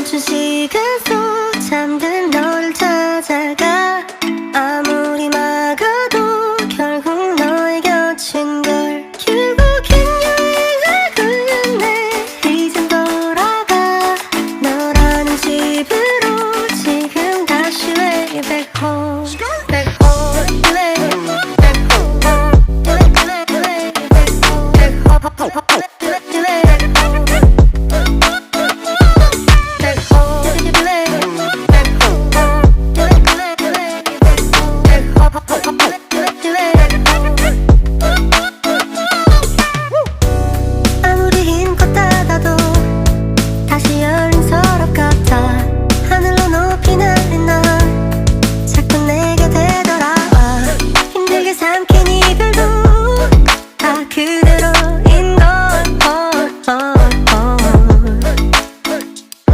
멈춘 시간 속 잠든 너를 찾아가. 아무리 막아도 결국 너의 곁인 걸. 결국엔 여행을 끝내 이젠 돌아가. 너라는 집으로 지금 다시 way back home. Back home, way back home. Way back home. Back home. 아무리 힘껏 닫아도 다시 열린 서랍 같아. 하늘로 높이 날린 넌 자꾸 내게 되돌아와. 힘들게 삼킨 이별도 다 그대로인 걸.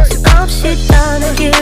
수없이 떠난 길